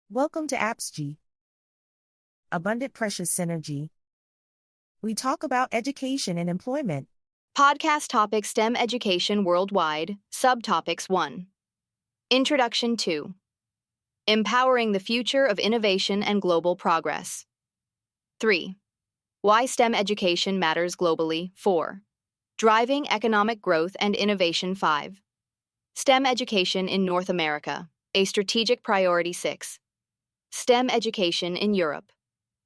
Welcome to AppsG, Abundant Precious Synergy. We talk about education and employment. Podcast topic STEM education worldwide. Subtopics 1. Introduction 2. Empowering the future of innovation and global progress. 3. Why STEM education matters globally. 4. Driving economic growth and innovation. 5. STEM education in North America, a strategic priority. 6. STEM education in Europe,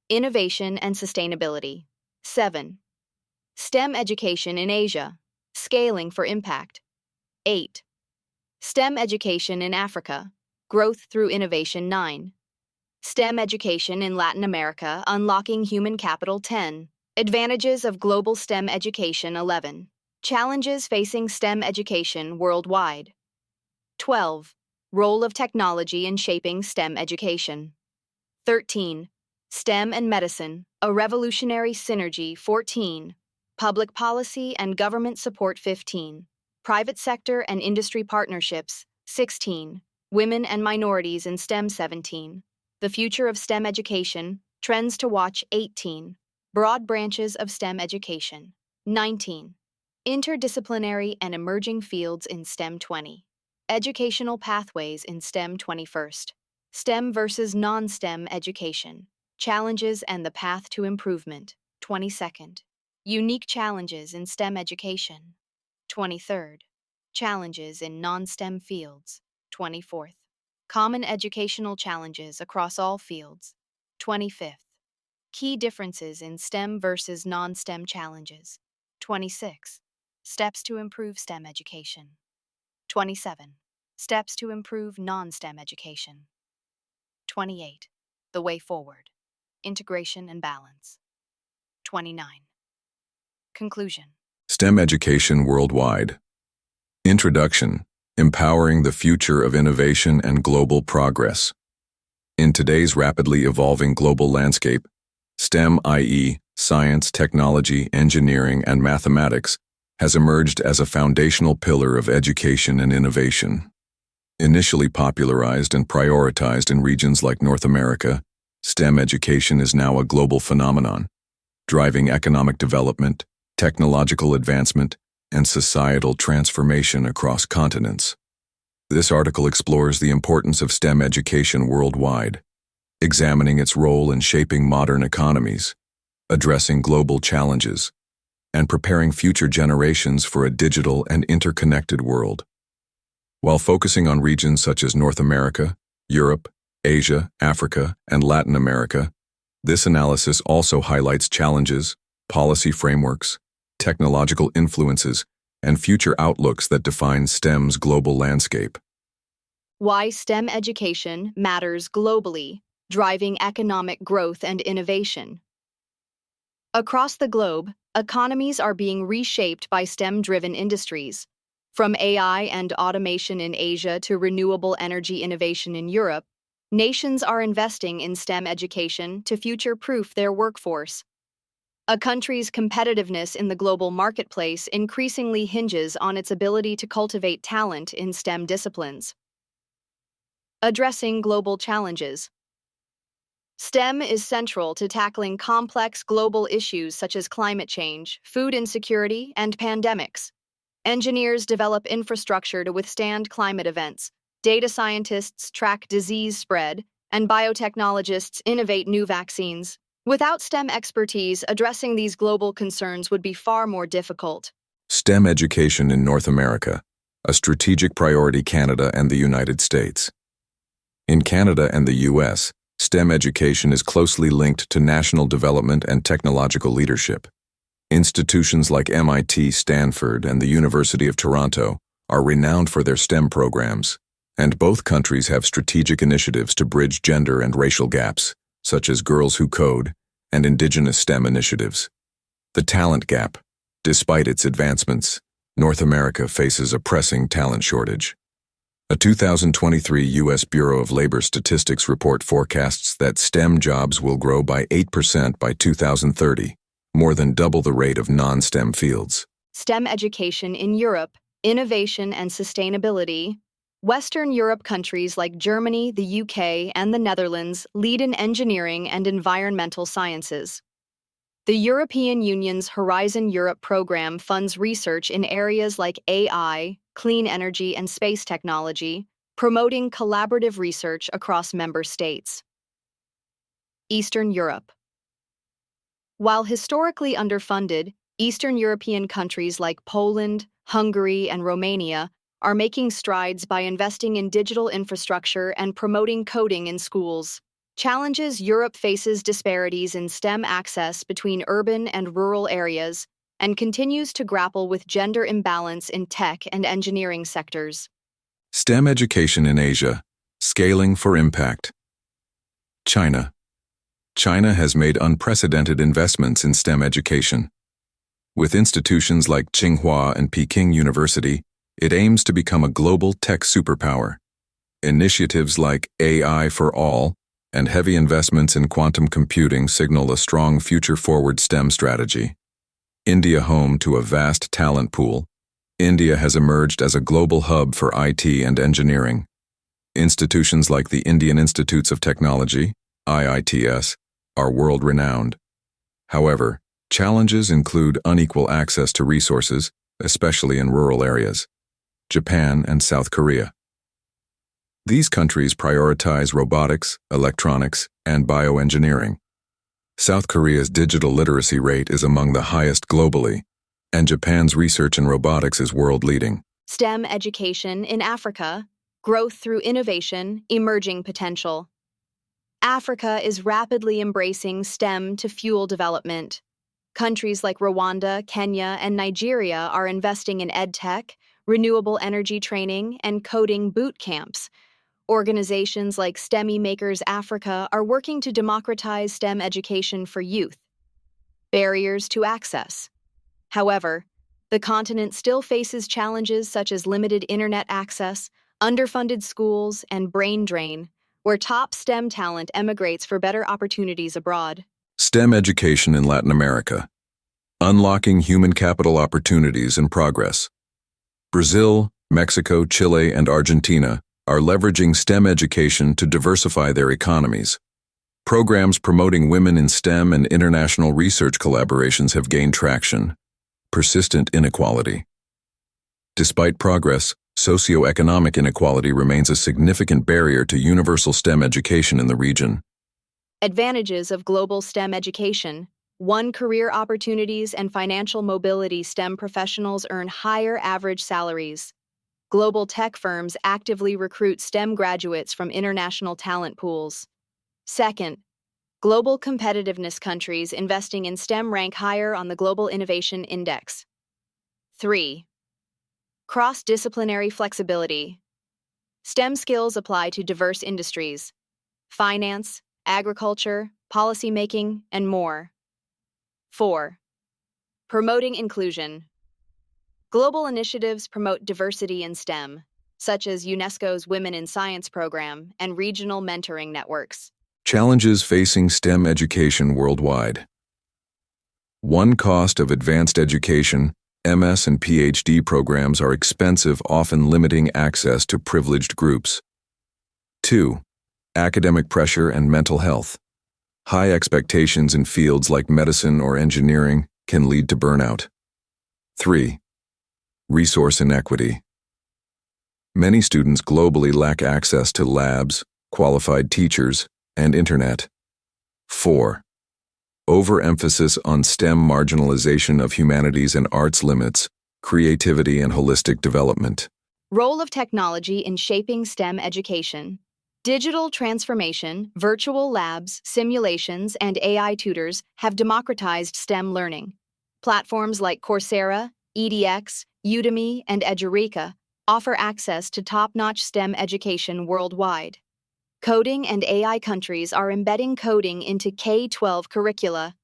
innovation and sustainability. 7. STEM education in Asia, scaling for impact. 8. STEM education in Africa, growth through innovation. 9. STEM education in Latin America, unlocking human capital. 10. Advantages of global STEM education. 11. Challenges facing STEM education worldwide. 12. Role of technology in shaping STEM education. 13. STEM and medicine, a revolutionary synergy. 14. Public policy and government support. 15. Private sector and industry partnerships. 16. Women and minorities in STEM. 17. The future of STEM education, trends to watch. 18. Broad branches of STEM education. 19. Interdisciplinary and emerging fields in STEM. 20. Educational pathways in STEM. 21st. STEM versus non-STEM education. Challenges and the path to improvement. 22nd. Unique challenges in STEM education. 23rd. Challenges in non-STEM fields. 24th. Common educational challenges across all fields. 25th. Key differences in STEM versus non-STEM challenges. 26. Steps to improve STEM education. 27. Steps to improve non-STEM education. 28. The way forward. Integration and balance. 29. Conclusion. STEM education worldwide. Introduction. Empowering the future of innovation and global progress. In today's rapidly evolving global landscape, STEM, i.e., science, technology, engineering, and mathematics, has emerged as a foundational pillar of education and innovation. Initially popularized and prioritized in regions like North America, STEM education is now a global phenomenon, driving economic development, technological advancement, and societal transformation across continents. This article explores the importance of STEM education worldwide, examining its role in shaping modern economies, addressing global challenges, and preparing future generations for a digital and interconnected world. While focusing on regions such as North America, Europe, Asia, Africa, and Latin America, this analysis also highlights challenges, policy frameworks, technological influences, and future outlooks that define STEM's global landscape. Why STEM education matters globally, driving economic growth and innovation. Across the globe, economies are being reshaped by STEM-driven industries. From AI and automation in Asia to renewable energy innovation in Europe, nations are investing in STEM education to future-proof their workforce. A country's competitiveness in the global marketplace increasingly hinges on its ability to cultivate talent in STEM disciplines. Addressing global challenges. STEM is central to tackling complex global issues such as climate change, food insecurity, and pandemics. Engineers develop infrastructure to withstand climate events, data scientists track disease spread, and biotechnologists innovate new vaccines. Without STEM expertise, addressing these global concerns would be far more difficult. STEM education in North America, a strategic priority. Canada and the United States. In Canada and the U.S., STEM education is closely linked to national development and technological leadership. Institutions like MIT, Stanford, and the University of Toronto are renowned for their STEM programs, and both countries have strategic initiatives to bridge gender and racial gaps, such as Girls Who Code and Indigenous STEM initiatives. The talent gap. Despite its advancements, North America faces a pressing talent shortage. A 2023 U.S. Bureau of Labor Statistics report forecasts that STEM jobs will grow by 8% by 2030, more than double the rate of non-STEM fields. STEM education in Europe, innovation and sustainability. Western Europe countries like Germany, the UK, and the Netherlands lead in engineering and environmental sciences. The European Union's Horizon Europe program funds research in areas like AI, clean energy, and space technology, promoting collaborative research across member states. Eastern Europe. While historically underfunded, Eastern European countries like Poland, Hungary, and Romania are making strides by investing in digital infrastructure and promoting coding in schools. Challenges: Europe faces disparities in STEM access between urban and rural areas and continues to grapple with gender imbalance in tech and engineering sectors. STEM education in Asia, scaling for impact. China. China has made unprecedented investments in STEM education. With institutions like Tsinghua and Peking University, it aims to become a global tech superpower. Initiatives like AI for All and heavy investments in quantum computing signal a strong future-forward STEM strategy. India, home to a vast talent pool, India has emerged as a global hub for IT and engineering. Institutions like the Indian Institutes of Technology, IITS, are world-renowned. However, challenges include unequal access to resources, especially in rural areas. Japan and South Korea. These countries prioritize robotics, electronics, and bioengineering. South Korea's digital literacy rate is among the highest globally, and Japan's research in robotics is world-leading. STEM education in Africa, growth through innovation, emerging potential. Africa is rapidly embracing STEM to fuel development. Countries like Rwanda, Kenya, and Nigeria are investing in edtech, renewable energy training, and coding boot camps. Organizations like STEMI Makers Africa are working to democratize STEM education for youth. Barriers to access. However, the continent still faces challenges such as limited internet access, underfunded schools, and brain drain, where top STEM talent emigrates for better opportunities abroad. STEM education in Latin America. Unlocking human capital opportunities and progress. Brazil, Mexico, Chile, and Argentina are leveraging STEM education to diversify their economies. Programs promoting women in STEM and international research collaborations have gained traction. Persistent inequality. Despite progress, socioeconomic inequality remains a significant barrier to universal STEM education in the region. Advantages of global STEM education. 1. Career opportunities and financial mobility. STEM professionals earn higher average salaries. Global tech firms actively recruit STEM graduates from international talent pools. 2. Global competitiveness. Countries investing in STEM rank higher on the Global Innovation Index. 3. Cross-disciplinary flexibility. STEM skills apply to diverse industries: finance, agriculture, policymaking, and more. 4. Promoting inclusion. Global initiatives promote diversity in STEM, such as UNESCO's Women in Science program and regional mentoring networks. Challenges facing STEM education worldwide. 1. Cost of advanced education. MS and PhD programs are expensive, often limiting access to privileged groups. 2. Academic pressure and mental health. High expectations in fields like medicine or engineering can lead to burnout. 3. Resource inequity. Many students globally lack access to labs, qualified teachers, and internet. 4. Overemphasis on STEM. Marginalization of humanities and arts limits creativity and holistic development. Role of technology in shaping STEM education. Digital transformation, virtual labs, simulations, and AI tutors have democratized STEM learning. Platforms like Coursera, edX, Udemy, and Edureka offer access to top-notch STEM education worldwide. Coding and AI. Countries are embedding coding into K-12 curricula.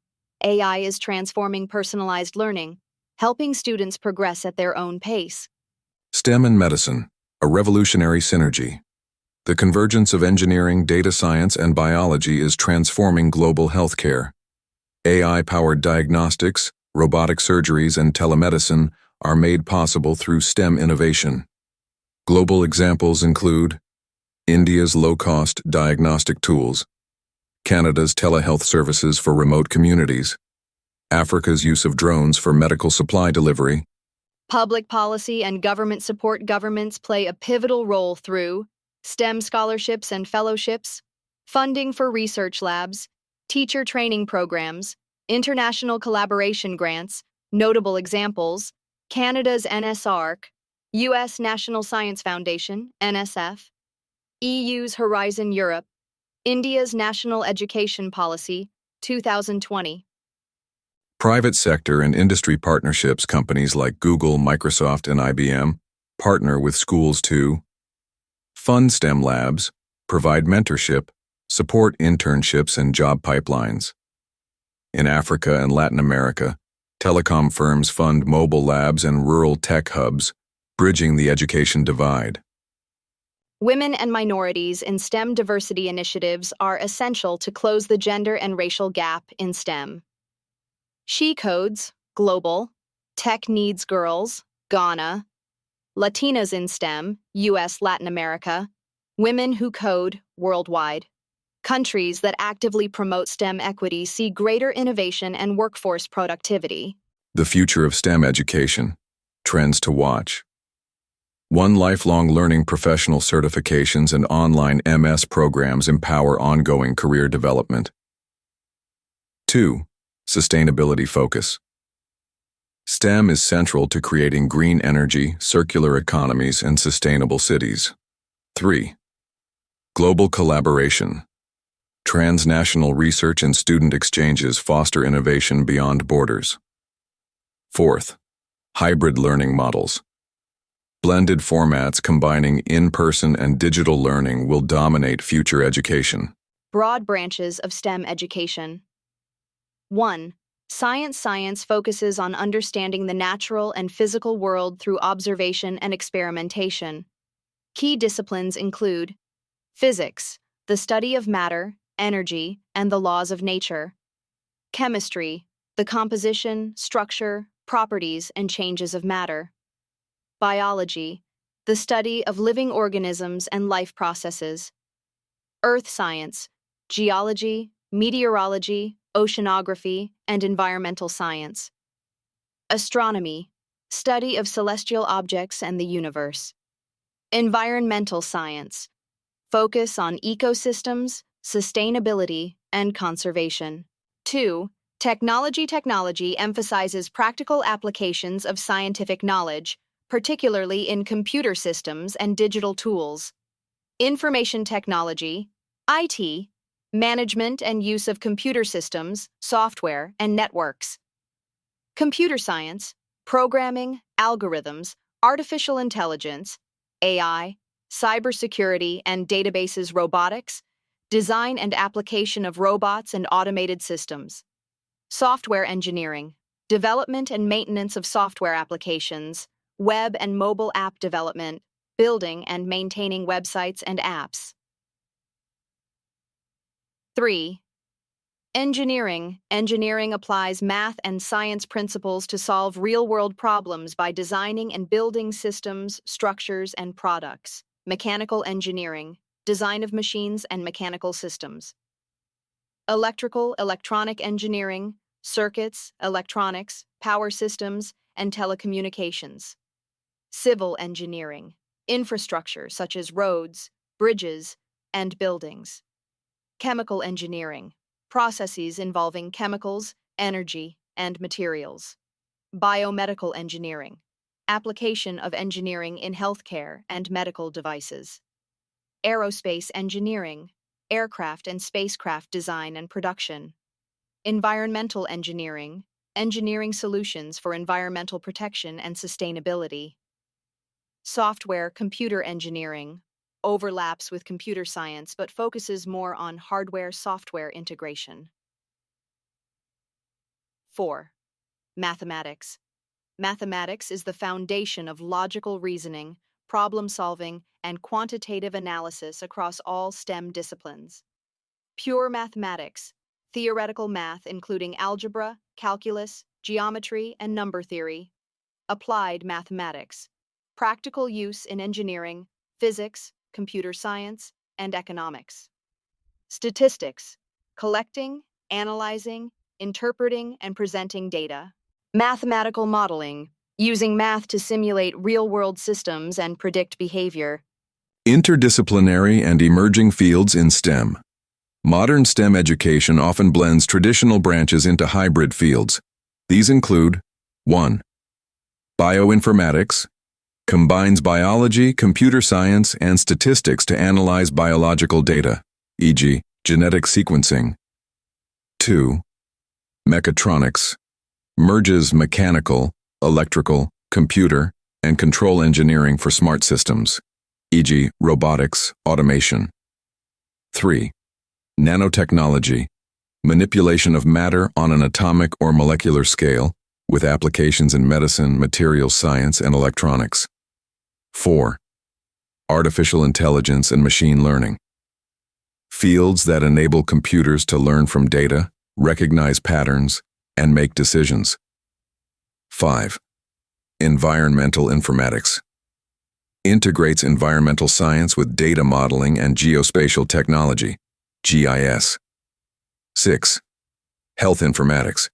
AI is transforming personalized learning, helping students progress at their own pace. STEM and medicine, a revolutionary synergy. The convergence of engineering, data science, and biology is transforming global healthcare. AI-powered diagnostics, robotic surgeries, and telemedicine are made possible through STEM innovation. Global examples include India's low-cost diagnostic tools, Canada's telehealth services for remote communities, Africa's use of drones for medical supply delivery. Public policy and government support governments play a pivotal role through STEM scholarships and fellowships, funding for research labs, teacher training programs, international collaboration grants, notable examples, Canada's NSARC, U.S. National Science Foundation, NSF, EU's Horizon Europe, India's National Education Policy, 2020. Private sector and industry partnerships. Companies like Google, Microsoft, and IBM partner with schools to fund STEM labs, provide mentorship, support internships and job pipelines. In Africa and Latin America, telecom firms fund mobile labs and rural tech hubs, bridging the education divide. Women and minorities in STEM diversity initiatives are essential to close the gender and racial gap in STEM. She Codes, Global, Tech Needs Girls, Ghana, Latinas in STEM, U.S. Latin America, Women Who Code, worldwide. Countries that actively promote STEM equity see greater innovation and workforce productivity. The future of STEM education. Trends to watch. 1. Lifelong learning professional certifications and online MS programs empower ongoing career development. 2. Sustainability focus. STEM is central to creating green energy, circular economies, and sustainable cities. 3. Global collaboration. Transnational research and student exchanges foster innovation beyond borders. 4th. Hybrid learning models. Blended formats combining in-person and digital learning will dominate future education. Broad branches of STEM education. 1. Science. Science focuses on understanding the natural and physical world through observation and experimentation. Key disciplines include physics, the study of matter, energy, and the laws of nature. Chemistry, the composition, structure, properties, and changes of matter. Biology, the study of living organisms and life processes. Earth science, geology, meteorology, oceanography, and environmental science. Astronomy, study of celestial objects and the universe. Environmental science, focus on ecosystems, sustainability, and conservation. 2. Technology. Technology emphasizes practical applications of scientific knowledge, particularly in computer systems and digital tools. Information technology, IT, management and use of computer systems, software, and networks. Computer science, programming, algorithms, artificial intelligence, AI, cybersecurity and databases, robotics, design and application of robots and automated systems. Software engineering, development and maintenance of software applications, web and mobile app development, building and maintaining websites and apps. 3. Engineering. Engineering applies math and science principles to solve real-world problems by designing and building systems, structures, and products. Mechanical engineering. Design of machines and mechanical systems. Electrical, electronic engineering, circuits, electronics, power systems, and telecommunications. Civil engineering. Infrastructure such as roads, bridges, and buildings. Chemical engineering. Processes involving chemicals, energy, and materials. Biomedical engineering. Application of engineering in healthcare and medical devices. Aerospace engineering. Aircraft and spacecraft design and production. Environmental engineering. Engineering solutions for environmental protection and sustainability. Software computer engineering. Overlaps with computer science but focuses more on hardware-software integration. 4. Mathematics. Mathematics is the foundation of logical reasoning, problem-solving, and quantitative analysis across all STEM disciplines. Pure mathematics, theoretical math including algebra, calculus, geometry, and number theory. Applied mathematics, practical use in engineering, physics, computer science, and economics. Statistics, collecting, analyzing, interpreting, and presenting data. Mathematical modeling, using math to simulate real-world systems and predict behavior. Interdisciplinary and emerging fields in STEM. Modern STEM education often blends traditional branches into hybrid fields. These include 1. Bioinformatics, combines biology, computer science, and statistics to analyze biological data, e.g., genetic sequencing. 2. Mechatronics, merges mechanical, electrical, computer, and control engineering for smart systems, e.g., robotics, automation. 3. Nanotechnology, manipulation of matter on an atomic or molecular scale, with applications in medicine, materials science, and electronics. 4. Artificial intelligence and machine learning, fields that enable computers to learn from data, recognize patterns, and make decisions. 5. Environmental informatics, integrates environmental science with data modeling and geospatial technology, GIS. 6. Health informatics,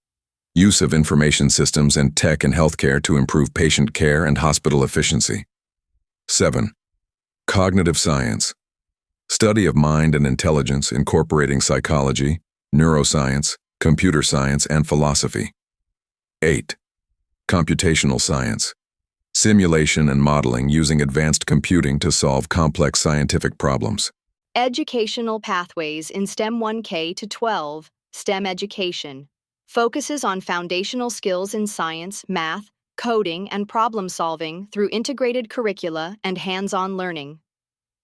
use of information systems and tech in healthcare to improve patient care and hospital efficiency. 7. Cognitive science, study of mind and intelligence incorporating psychology, neuroscience, computer science, and philosophy. 8. Computational science, simulation and modeling using advanced computing to solve complex scientific problems. Educational pathways in STEM 1K to 12, STEM education, focuses on foundational skills in science, math, coding, and problem solving through integrated curricula and hands-on learning.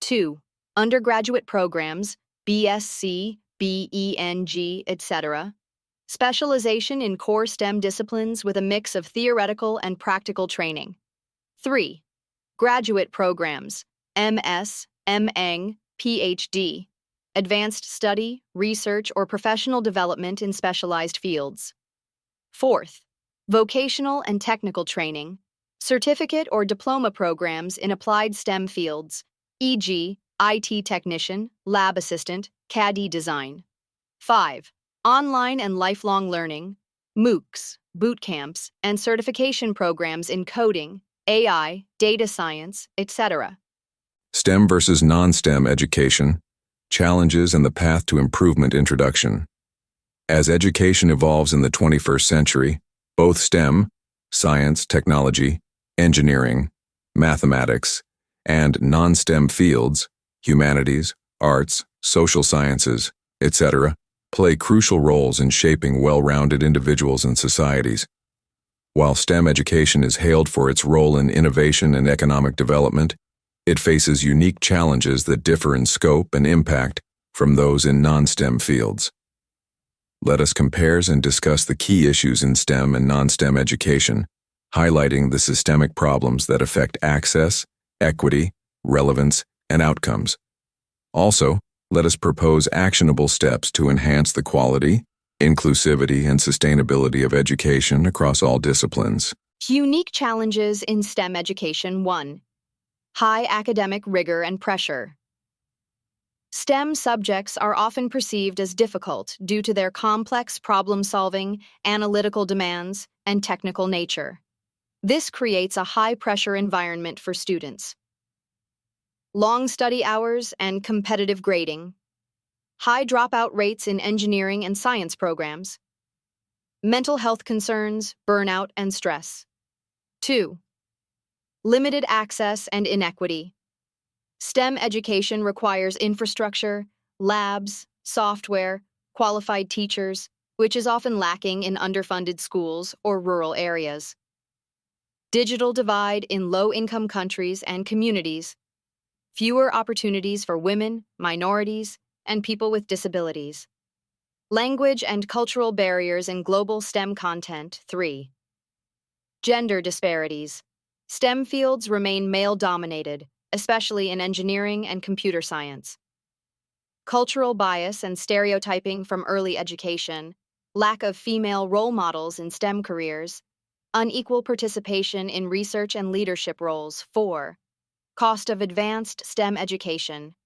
2. Undergraduate programs, BSc, BEng, etc. Specialization in core STEM disciplines with a mix of theoretical and practical training. 3. Graduate programs, MS, MEng, PhD, advanced study, research, or professional development in specialized fields. 4th, vocational and technical training, certificate or diploma programs in applied STEM fields, e.g., IT technician, lab assistant, CAD design. 5. Online and lifelong learning, MOOCs, boot camps, and certification programs in coding, AI, data science, etc. STEM versus non-STEM education, challenges and the path to improvement introduction. As education evolves in the 21st century, both STEM, science, technology, engineering, mathematics, and non-STEM fields, humanities, arts, social sciences, etc., play crucial roles in shaping well-rounded individuals and societies. While STEM education is hailed for its role in innovation and economic development, it faces unique challenges that differ in scope and impact from those in non-STEM fields. Let us compare and discuss the key issues in STEM and non-STEM education, highlighting the systemic problems that affect access, equity, relevance, and outcomes. Also, let us propose actionable steps to enhance the quality, inclusivity, and sustainability of education across all disciplines. Unique challenges in STEM education. 1. High academic rigor and pressure. STEM subjects are often perceived as difficult due to their complex problem-solving, analytical demands, and technical nature. This creates a high-pressure environment for students. Long study hours and competitive grading. High dropout rates in engineering and science programs. Mental health concerns, burnout, and stress. 2. Limited access and inequity. STEM education requires infrastructure, labs, software, qualified teachers, which is often lacking in underfunded schools or rural areas. Digital divide in low-income countries and communities. Fewer opportunities for women, minorities, and people with disabilities. Language and cultural barriers in global STEM content. 3. Gender disparities. STEM fields remain male-dominated, especially in engineering and computer science. Cultural bias and stereotyping from early education, lack of female role models in STEM careers, Unequal participation in research and leadership roles. 4. Cost of advanced STEM education.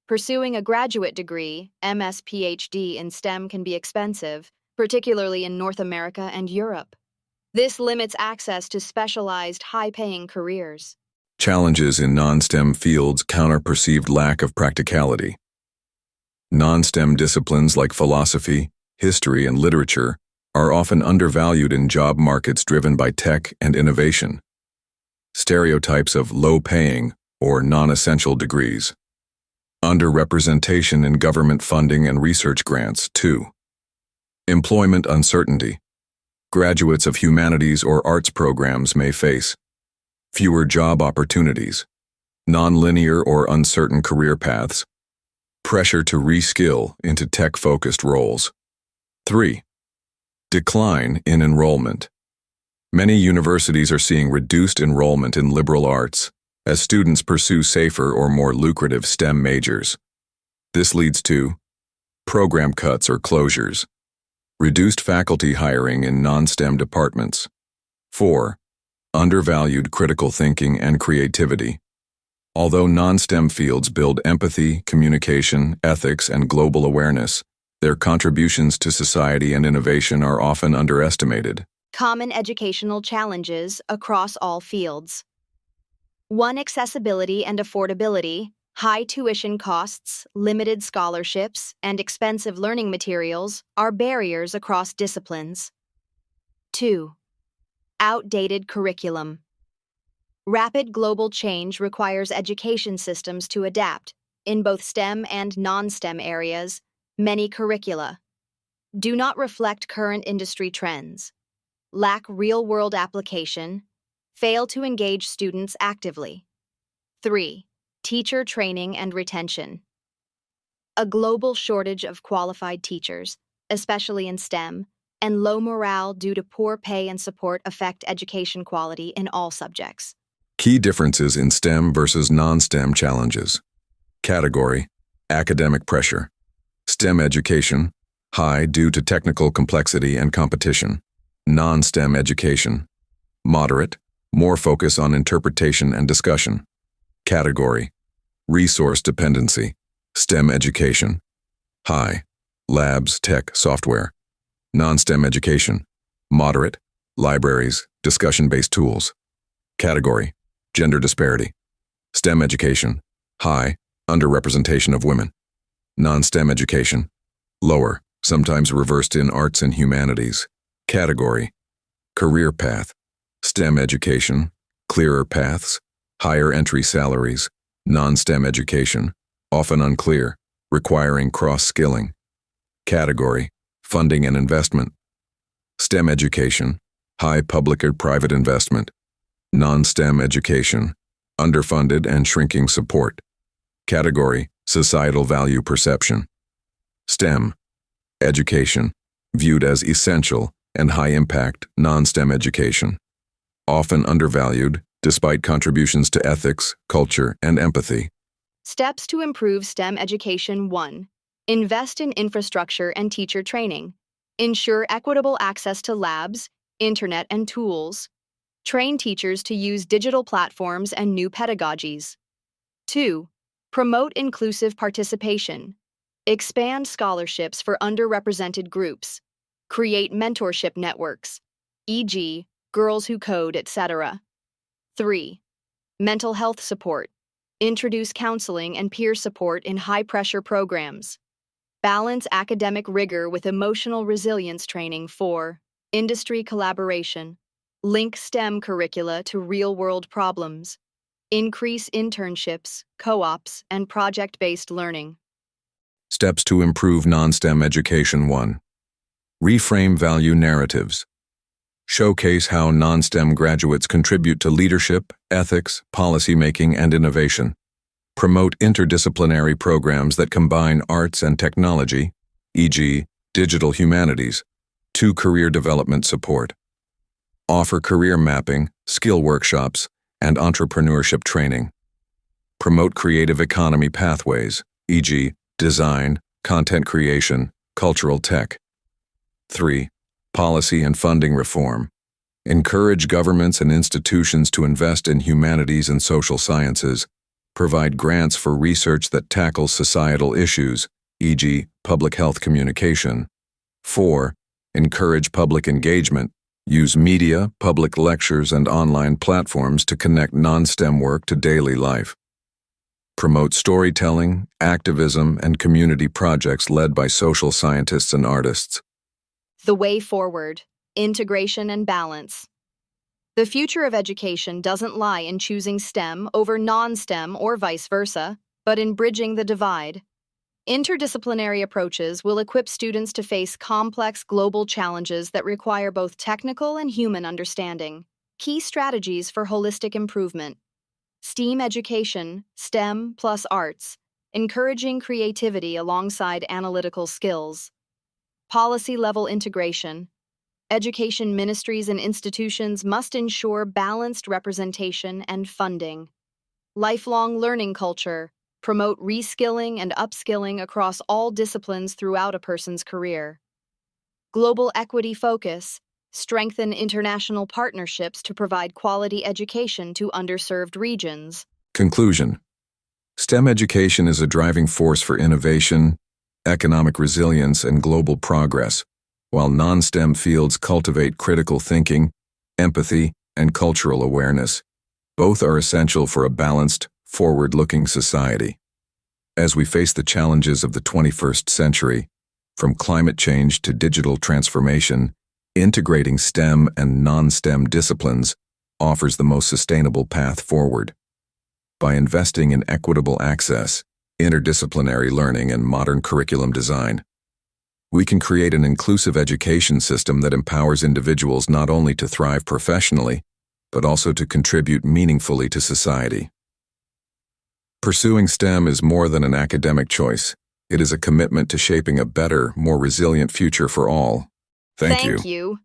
Pursuing a graduate degree, MS PhD in STEM can be expensive, particularly in North America and Europe. This limits access to specialized, high-paying careers. Challenges in non-STEM fields counter perceived lack of practicality. Non-STEM disciplines like philosophy, history, and literature are often undervalued in job markets driven by tech and innovation. Stereotypes of low-paying or non-essential degrees. Underrepresentation in government funding and research grants. 2. Employment uncertainty. Graduates of humanities or arts programs may face fewer job opportunities, non-linear or uncertain career paths, pressure to reskill into tech-focused roles. 3. Decline in enrollment. Many universities are seeing reduced enrollment in liberal arts as students pursue safer or more lucrative STEM majors. This leads to program cuts or closures, reduced faculty hiring in non-STEM departments. 4. Undervalued critical thinking and creativity. Although non-STEM fields build empathy, communication, ethics, and global awareness, their contributions to society and innovation are often underestimated. Common educational challenges across all fields. 1. Accessibility and affordability. High tuition costs, limited scholarships, and expensive learning materials are barriers across disciplines. 2. Outdated curriculum. Rapid global change requires education systems to adapt. In both STEM and non-STEM areas, many curricula do not reflect current industry trends, lack real-world application, fail to engage students actively. 3. Teacher training and retention. A global shortage of qualified teachers, especially in STEM, and low morale due to poor pay and support affect education quality in all subjects. Key differences in STEM versus non-STEM challenges. Category: academic pressure. STEM education: high due to technical complexity and competition. Non-STEM education: moderate, more focus on interpretation and discussion. Category: resource dependency. STEM education: high, labs, tech, software. Non-STEM education: moderate, libraries, discussion-based tools. Category: gender disparity. STEM education: high, underrepresentation of women. Non-STEM education: lower, sometimes reversed in arts and humanities. Category: career path. STEM education: clearer paths, higher entry salaries. Non-STEM education: often unclear, requiring cross-skilling. Category: funding and investment. STEM education: high public or private investment. Non-STEM education: underfunded and shrinking support. Category: societal value perception. STEM education: viewed as essential and high-impact non-STEM education. Often undervalued, despite contributions to ethics, culture, and empathy. Steps to improve STEM education. 1. Invest in infrastructure and teacher training. Ensure equitable access to labs, internet, and tools. Train teachers to use digital platforms and new pedagogies. 2. Promote inclusive participation. Expand scholarships for underrepresented groups. Create mentorship networks, e.g., Girls Who Code, etc. 3. Mental health support. Introduce counseling and peer support in high-pressure programs. Balance academic rigor with emotional resilience training. 4. Industry collaboration. Link STEM curricula to real-world problems. Increase internships, co-ops, and project-based learning. Steps to improve non-STEM education. 1. Reframe value narratives. Showcase how non-STEM graduates contribute to leadership, ethics, policymaking, and innovation. Promote interdisciplinary programs that combine arts and technology, e.g., digital humanities, to career development support. Offer career mapping, skill workshops, and entrepreneurship training. Promote creative economy pathways, e.g., design, content creation, cultural tech. 3. Policy and funding reform. Encourage governments and institutions to invest in humanities and social sciences. Provide grants for research that tackles societal issues, e.g., public health communication. 4. Encourage public engagement. Use media, public lectures, and online platforms to connect non-STEM work to daily life. Promote storytelling, activism, and community projects led by social scientists and artists. The way forward, integration and balance. The future of education doesn't lie in choosing STEM over non-STEM or vice versa, but in bridging the divide. Interdisciplinary approaches will equip students to face complex global challenges that require both technical and human understanding. Key strategies for holistic improvement. STEAM education, STEM plus arts, encouraging creativity alongside analytical skills. Policy-level integration. Education ministries and institutions must ensure balanced representation and funding. Lifelong learning culture. Promote reskilling and upskilling across all disciplines throughout a person's career. Global equity focus. Strengthen international partnerships to provide quality education to underserved regions. Conclusion. STEM education is a driving force for innovation, economic resilience, and global progress, while non-STEM fields cultivate critical thinking, empathy, and cultural awareness. Both are essential for a balanced, forward-looking society. As we face the challenges of the 21st century, from climate change to digital transformation, integrating STEM and non-STEM disciplines offers the most sustainable path forward. By investing in equitable access, interdisciplinary learning, and modern curriculum design, we can create an inclusive education system that empowers individuals not only to thrive professionally, but also to contribute meaningfully to society. Pursuing STEM is more than an academic choice. It is a commitment to shaping a better, more resilient future for all. Thank you. Thank you.